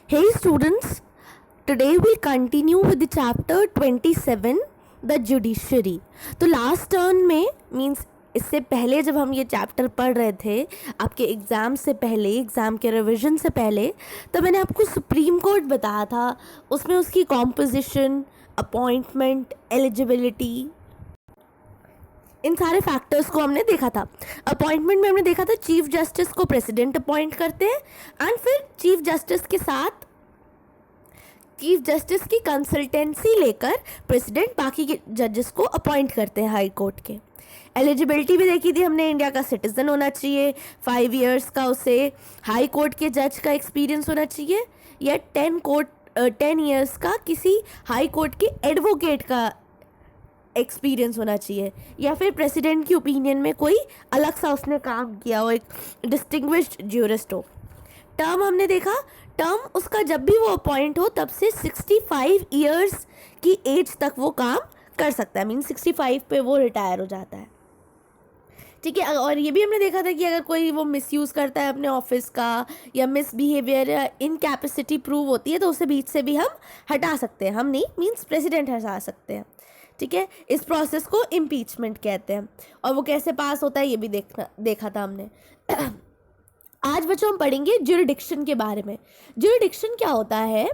Hey students, today we'll continue with the chapter 27, the judiciary. तो last turn में means इससे पहले जब हम ये चैप्टर पढ़ रहे थे आपके एग्ज़ाम से पहले, एग्ज़ाम के रिवीजन से पहले, तो मैंने आपको सुप्रीम कोर्ट बताया था. उसमें उसकी कॉम्पोजिशन, अपॉइंटमेंट, एलिजिबिलिटी, इन सारे फैक्टर्स को हमने देखा था. अपॉइंटमेंट में हमने देखा था चीफ जस्टिस को प्रेसिडेंट अपॉइंट करते हैं एंड फिर चीफ जस्टिस के साथ चीफ जस्टिस की कंसल्टेंसी लेकर प्रेसिडेंट बाकी के जजेस को अपॉइंट करते हैं हाई कोर्ट के. एलिजिबिलिटी भी देखी थी हमने, इंडिया का सिटीज़न होना चाहिए, 5 इयर्स का उसे हाई कोर्ट के जज का एक्सपीरियंस होना चाहिए, या 10 इयर्स का किसी हाई कोर्ट के एडवोकेट का एक्सपीरियंस होना चाहिए, या फिर प्रेसिडेंट की ओपिनियन में कोई अलग सा उसने काम किया हो, एक डिस्टिंग्विश्ड ज्यूरिस्ट हो. टर्म हमने देखा, टर्म उसका जब भी वो अपॉइंट हो तब से 65 इयर्स की एज तक वो काम कर सकता है, मीन 65 पे वो रिटायर हो जाता है. ठीक है. और ये भी हमने देखा था कि अगर कोई वो मिसयूज़ करता है अपने ऑफिस का, या मिसबिहेवियर या इनकैपेसिटी प्रूव होती है, तो उसे बीच से भी हम हटा सकते हैं. हम नहीं, मीन्स प्रेसिडेंट हटा सकते हैं. ठीक है. इस प्रोसेस को इम्पीचमेंट कहते हैं. और वो कैसे पास होता है ये भी देखा था हमने. आज बच्चों हम पढ़ेंगे ज्यूरिडिक्शन के बारे में. ज्यूरिडिक्शन क्या होता है?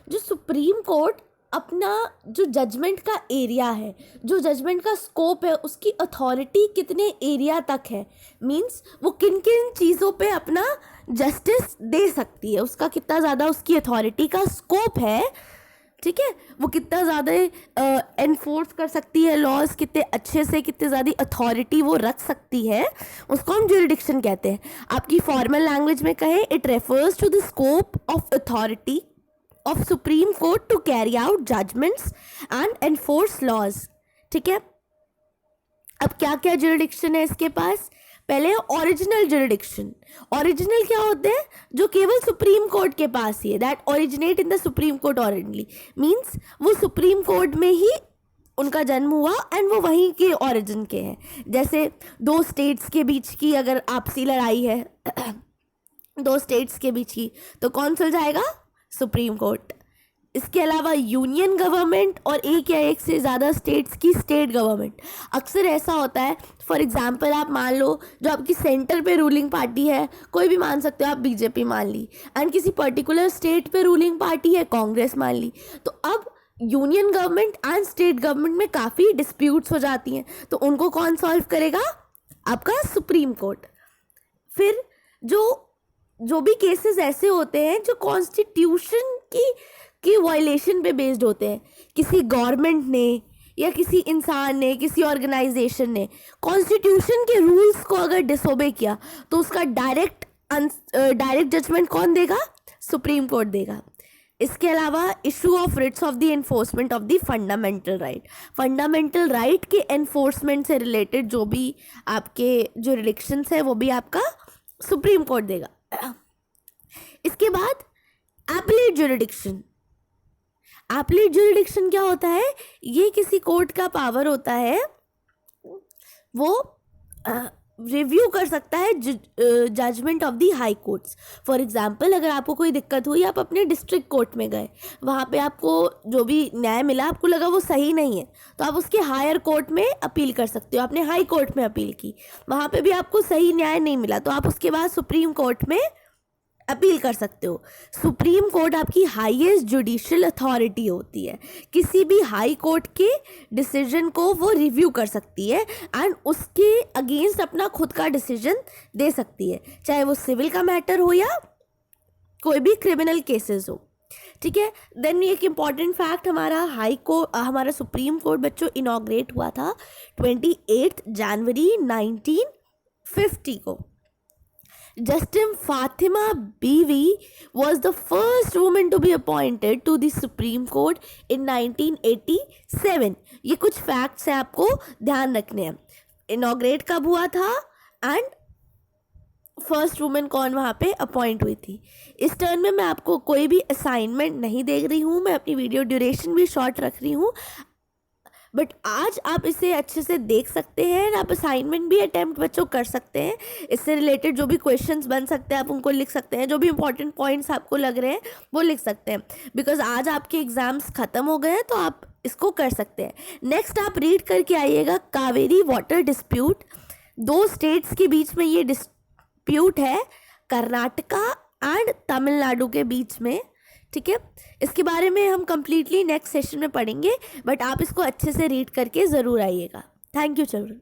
जो सुप्रीम कोर्ट अपना जो जजमेंट का एरिया है, जो जजमेंट का स्कोप है, उसकी अथॉरिटी कितने एरिया तक है, मींस वो किन किन चीज़ों पे अपना जस्टिस दे सकती है, उसका कितना ज़्यादा उसकी अथॉरिटी का स्कोप है. ठीक है. वो कितना ज़्यादा एनफोर्स कर सकती है लॉज, कितने अच्छे से, कितने ज़्यादा अथॉरिटी वो रख सकती है, उसको हम ज्यूरिडिक्शन कहते हैं. आपकी फॉर्मल लैंग्वेज में कहें, it refers to the scope of authority of supreme court to carry out judgments and enforce laws. ठीक है. अब क्या क्या ज्यूरिडिक्शन है इसके पास? पहले ओरिजिनल ज्यूरिडिक्शन. ओरिजिनल क्या होते हैं? जो केवल सुप्रीम कोर्ट के पास ही है, that originate in the supreme court originally, means वो सुप्रीम कोर्ट में ही उनका जन्म हुआ एंड वो वहीं के ओरिजिन के हैं. जैसे दो स्टेट्स के बीच की अगर आपसी लड़ाई है दो स्टेट्स के बीच की, तो कौन सुलझाएगा? Supreme court. इसके अलावा यूनियन गवर्नमेंट और एक या एक से ज़्यादा स्टेट्स की स्टेट गवर्नमेंट. अक्सर ऐसा होता है, फॉर एग्जांपल आप मान लो जो आपकी सेंटर पे रूलिंग पार्टी है, कोई भी मान सकते हो आप, बीजेपी मान ली, एंड किसी पर्टिकुलर स्टेट पे रूलिंग पार्टी है, कांग्रेस मान ली. तो अब union government and state government में काफ़ी डिस्प्यूट्स हो जाती हैं, तो उनको कौन सॉल्व करेगा? आपका सुप्रीम कोर्ट. फिर जो भी केसेस ऐसे होते हैं जो कॉन्स्टिट्यूशन की वायलेशन पे बेस्ड होते हैं, किसी गवर्नमेंट ने या किसी इंसान ने, किसी ऑर्गेनाइजेशन ने कॉन्स्टिट्यूशन के रूल्स को अगर डिसोबे किया, तो उसका डायरेक्ट जजमेंट कौन देगा? सुप्रीम कोर्ट देगा. इसके अलावा issue of writs of the enforcement of the fundamental right. Fundamental right के एनफोर्समेंट से रिलेटेड जो भी आपके ज्यूरिडिक्शंस है वो भी आपका सुप्रीम कोर्ट देगा. इसके बाद एपीलेट ज्यूरिडिक्शन. एपीलेट ज्यूरिडिक्शन क्या होता है? ये किसी कोर्ट का पावर होता है, वो रिव्यू कर सकता है judgment of the high courts. For example अगर आपको कोई दिक्कत हुई, आप अपने डिस्ट्रिक्ट कोर्ट में गए, वहाँ पे आपको जो भी न्याय मिला, आपको लगा वो सही नहीं है, तो आप उसके हायर कोर्ट में अपील कर सकते हो. आपने हाई कोर्ट में अपील की, वहाँ पे भी आपको सही न्याय नहीं मिला, तो आप उसके बाद सुप्रीम कोर्ट में अपील कर सकते हो. सुप्रीम कोर्ट आपकी हाईएस्ट जुडिशियल अथॉरिटी होती है. किसी भी हाई कोर्ट के डिसीजन को वो रिव्यू कर सकती है एंड उसके अगेंस्ट अपना खुद का डिसीजन दे सकती है, चाहे वो सिविल का मैटर हो या कोई भी क्रिमिनल केसेस हो. ठीक है. देन एक इम्पॉर्टेंट फैक्ट, हमारा सुप्रीम कोर्ट बच्चों इनॉग्रेट हुआ था 28 जनवरी 1950 को. Justice Fatima Bibi was the first woman to be appointed to the Supreme Court in 1987. ये कुछ फैक्ट्स हैं आपको ध्यान रखने हैं. इनॉग्रेट कब हुआ था एंड फर्स्ट वुमेन कौन वहाँ पे अपॉइंट हुई थी. इस टर्न में मैं आपको कोई भी असाइनमेंट नहीं दे रही हूँ, मैं अपनी वीडियो ड्यूरेशन भी शॉर्ट रख रही हूँ. बट आज आप इसे अच्छे से देख सकते हैं, आप असाइनमेंट भी अटैम्प्ट बच्चों कर सकते हैं, इससे रिलेटेड जो भी क्वेश्चंस बन सकते हैं आप उनको लिख सकते हैं, जो भी इंपॉर्टेंट पॉइंट्स आपको लग रहे हैं वो लिख सकते हैं, बिकॉज आज आपके एग्ज़ाम्स ख़त्म हो गए हैं तो आप इसको कर सकते हैं। नेक्स्ट आप रीड करके आइएगा कावेरी वाटर डिस्प्यूट। 2 स्टेट्स के बीच में ये डिस्प्यूट है, कर्नाटका एंड तमिलनाडु के बीच में, ठीक है। इसके बारे में हम कंप्लीटली नेक्स्ट सेशन में पढ़ेंगे, बट आप इसको अच्छे से रीड करके ज़रूर आइएगा। Thank you children.